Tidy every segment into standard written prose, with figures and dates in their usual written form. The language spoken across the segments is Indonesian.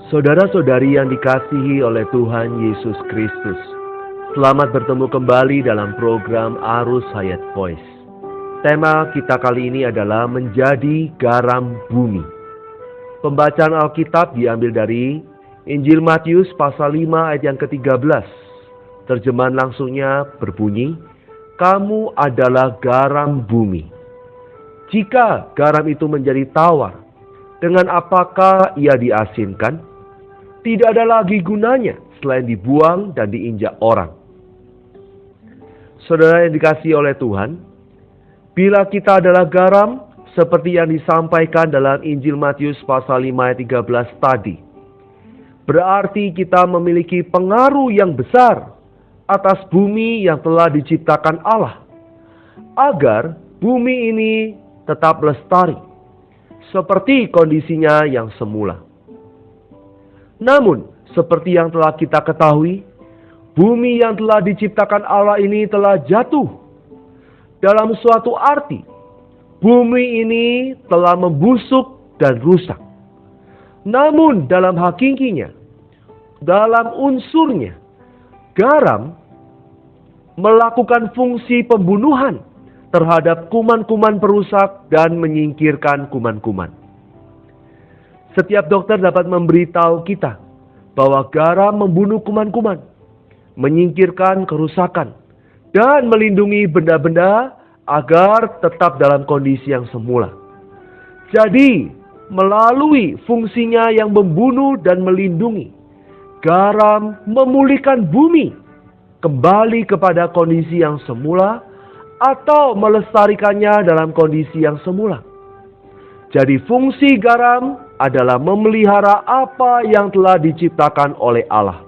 Saudara-saudari yang dikasihi oleh Tuhan Yesus Kristus, selamat bertemu kembali dalam program Arus Hayat Voice. Tema kita kali ini adalah menjadi garam bumi. Pembacaan Alkitab diambil dari Injil Matius pasal 5 ayat yang ke-13. Terjemahan langsungnya berbunyi, "Kamu adalah garam bumi. Jika garam itu menjadi tawar, dengan apakah ia diasinkan? Tidak ada lagi gunanya selain dibuang dan diinjak orang." Saudara yang dikasihi oleh Tuhan, bila kita adalah garam, seperti yang disampaikan dalam Injil Matius pasal 5 ayat 13 tadi, berarti kita memiliki pengaruh yang besar atas bumi yang telah diciptakan Allah, agar bumi ini tetap lestari, seperti kondisinya yang semula. Namun, seperti yang telah kita ketahui, bumi yang telah diciptakan Allah ini telah jatuh. Dalam suatu arti, bumi ini telah membusuk dan rusak. Namun dalam hakikinya, dalam unsurnya, garam melakukan fungsi pembunuhan terhadap kuman-kuman perusak dan menyingkirkan kuman-kuman. Setiap dokter dapat memberitahu kita bahwa garam membunuh kuman-kuman, menyingkirkan kerusakan, dan melindungi benda-benda agar tetap dalam kondisi yang semula. Jadi, melalui fungsinya yang membunuh dan melindungi, garam memulihkan bumi kembali kepada kondisi yang semula atau melestarikannya dalam kondisi yang semula. Jadi fungsi garam adalah memelihara apa yang telah diciptakan oleh Allah.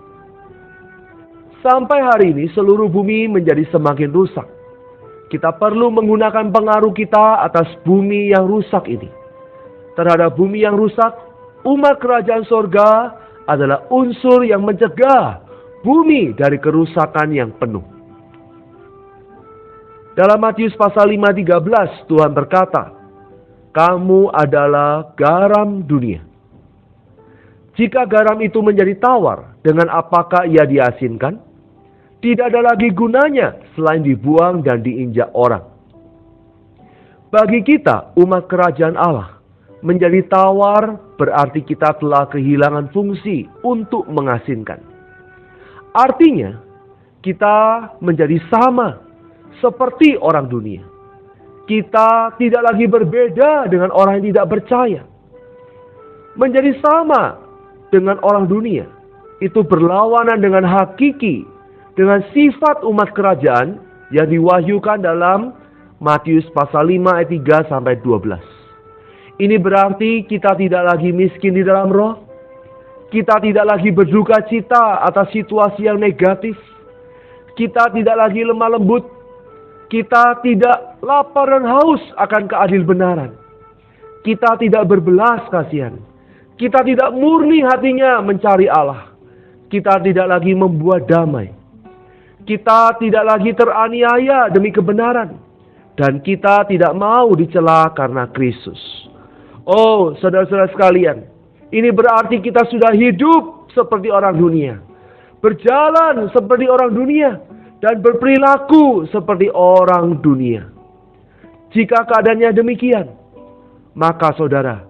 Sampai hari ini seluruh bumi menjadi semakin rusak. Kita perlu menggunakan pengaruh kita atas bumi yang rusak ini. Terhadap bumi yang rusak, umat kerajaan sorga adalah unsur yang mencegah bumi dari kerusakan yang penuh. Dalam Matius pasal 5:13 Tuhan berkata, "Kamu adalah garam dunia. Jika garam itu menjadi tawar, dengan apakah ia diasinkan? Tidak ada lagi gunanya selain dibuang dan diinjak orang." Bagi kita, umat kerajaan Allah, menjadi tawar berarti kita telah kehilangan fungsi untuk mengasinkan. Artinya, kita menjadi sama seperti orang dunia. Kita tidak lagi berbeda dengan orang yang tidak percaya. Menjadi sama dengan orang dunia, itu berlawanan dengan hakiki, dengan sifat umat kerajaan yang diwahyukan dalam Matius pasal 5 ayat 3-12. Ini berarti kita tidak lagi miskin di dalam roh. Kita tidak lagi berduka cita atas situasi yang negatif. Kita tidak lagi lemah lembut. Kita tidak lapar dan haus akan keadil benaran. Kita tidak berbelas kasihan. Kita tidak murni hatinya mencari Allah. Kita tidak lagi membuat damai. Kita tidak lagi teraniaya demi kebenaran. Dan kita tidak mau dicela karena Kristus. Oh, saudara-saudara sekalian, ini berarti kita sudah hidup seperti orang dunia. Berjalan seperti orang dunia. Dan berperilaku seperti orang dunia. Jika keadaannya demikian, maka saudara,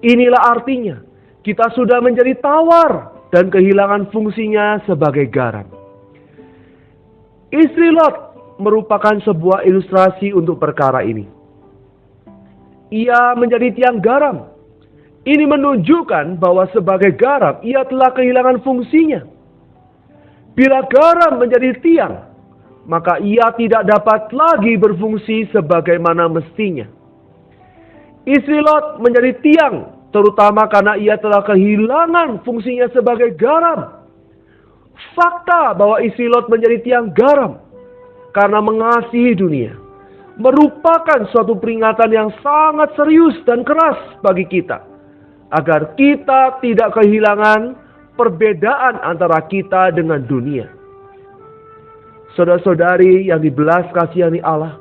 inilah artinya kita sudah menjadi tawar dan kehilangan fungsinya sebagai garam. Istri Lot merupakan sebuah ilustrasi untuk perkara ini. Ia menjadi tiang garam. Ini menunjukkan bahwa sebagai garam ia telah kehilangan fungsinya. Bila garam menjadi tiang, maka ia tidak dapat lagi berfungsi sebagaimana mestinya. Istri Lot menjadi tiang, terutama karena ia telah kehilangan fungsinya sebagai garam. Fakta bahwa istri Lot menjadi tiang garam karena mengasihi dunia merupakan suatu peringatan yang sangat serius dan keras bagi kita, agar kita tidak kehilangan perbedaan antara kita dengan dunia. Saudara-saudari yang dibelas kasihani Allah,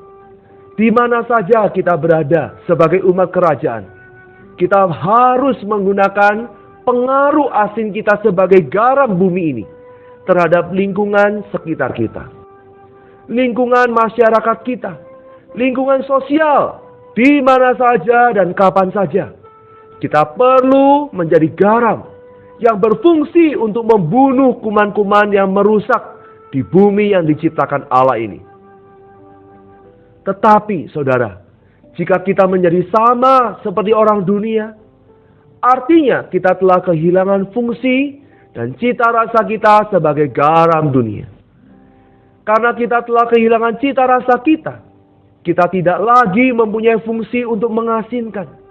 di mana saja kita berada sebagai umat kerajaan, kita harus menggunakan pengaruh asin kita sebagai garam bumi ini terhadap lingkungan sekitar kita. Lingkungan masyarakat kita, lingkungan sosial, di mana saja dan kapan saja. Kita perlu menjadi garam yang berfungsi untuk membunuh kuman-kuman yang merusak di bumi yang diciptakan Allah ini. Tetapi saudara, jika kita menjadi sama seperti orang dunia, artinya kita telah kehilangan fungsi dan cita rasa kita sebagai garam dunia. Karena kita telah kehilangan cita rasa kita, kita tidak lagi mempunyai fungsi untuk mengasinkan.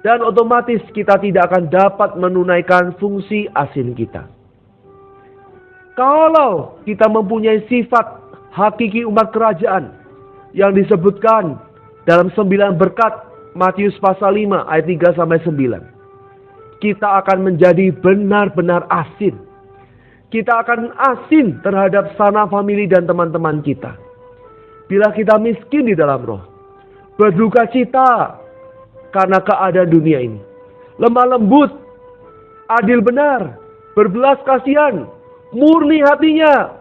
Dan otomatis kita tidak akan dapat menunaikan fungsi asin kita. Kalau kita mempunyai sifat hakiki umat kerajaan yang disebutkan dalam 9 berkat Matius pasal 5 ayat 3-9. Kita akan menjadi benar-benar asin. Kita akan asin terhadap sanak famili dan teman-teman kita. Bila kita miskin di dalam roh, berduka cita karena keadaan dunia ini, lemah lembut, adil benar, berbelas kasihan, murni hatinya,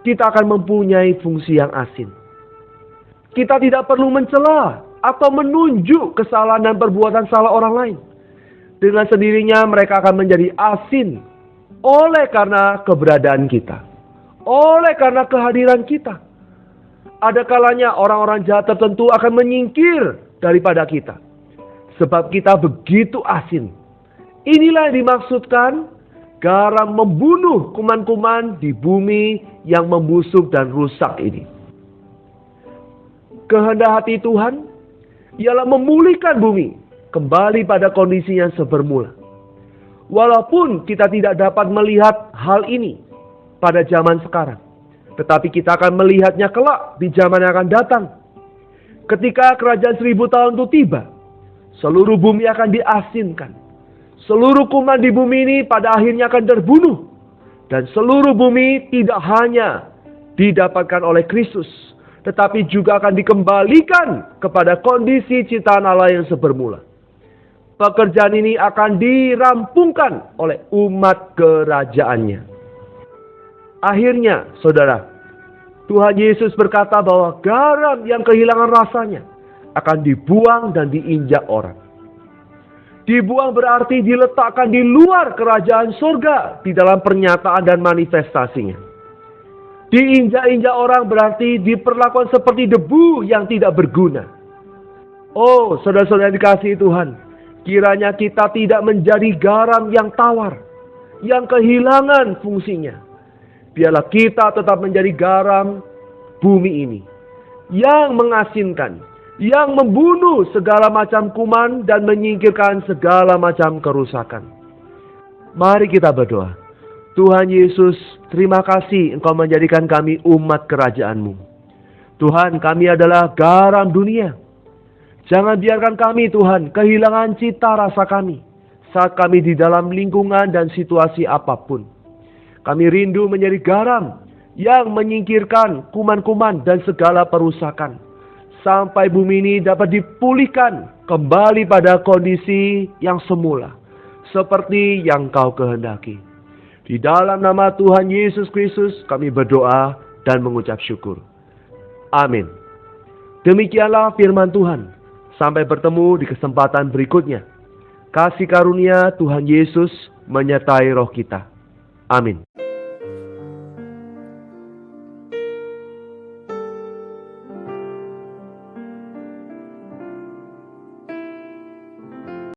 kita akan mempunyai fungsi yang asin. Kita tidak perlu mencela atau menunjuk kesalahan dan perbuatan salah orang lain. Dengan sendirinya mereka akan menjadi asin oleh karena keberadaan kita, oleh karena kehadiran kita. Ada kalanya orang-orang jahat tertentu akan menyingkir daripada kita, sebab kita begitu asin. Inilah yang dimaksudkan garam membunuh kuman-kuman di bumi yang membusuk dan rusak ini. Kehendak hati Tuhan ialah memulihkan bumi kembali pada kondisinya sebermula. Walaupun kita tidak dapat melihat hal ini pada zaman sekarang, tetapi kita akan melihatnya kelak di zaman yang akan datang. Ketika kerajaan 1000 tahun itu tiba, seluruh bumi akan diasinkan. Seluruh kuman di bumi ini pada akhirnya akan terbunuh. Dan seluruh bumi tidak hanya didapatkan oleh Kristus, tetapi juga akan dikembalikan kepada kondisi ciptaan Allah yang sebermula. Pekerjaan ini akan dirampungkan oleh umat kerajaannya. Akhirnya, saudara, Tuhan Yesus berkata bahwa garam yang kehilangan rasanya akan dibuang dan diinjak orang. Dibuang berarti diletakkan di luar kerajaan surga di dalam pernyataan dan manifestasinya. Diinjak-injak orang berarti diperlakukan seperti debu yang tidak berguna. Oh, saudara-saudara yang dikasihi Tuhan, kiranya kita tidak menjadi garam yang tawar, yang kehilangan fungsinya. Biarlah kita tetap menjadi garam bumi ini, yang mengasinkan, yang membunuh segala macam kuman dan menyingkirkan segala macam kerusakan. Mari kita berdoa. Tuhan Yesus, terima kasih Engkau menjadikan kami umat kerajaan-Mu. Tuhan, kami adalah garam dunia. Jangan biarkan kami, Tuhan, kehilangan cita rasa kami saat kami di dalam lingkungan dan situasi apapun. Kami rindu menjadi garam yang menyingkirkan kuman-kuman dan segala perusakan, sampai bumi ini dapat dipulihkan kembali pada kondisi yang semula, seperti yang Kau kehendaki. Di dalam nama Tuhan Yesus Kristus kami berdoa dan mengucap syukur. Amin. Demikianlah firman Tuhan. Sampai bertemu di kesempatan berikutnya. Kasih karunia Tuhan Yesus menyertai roh kita. Amin.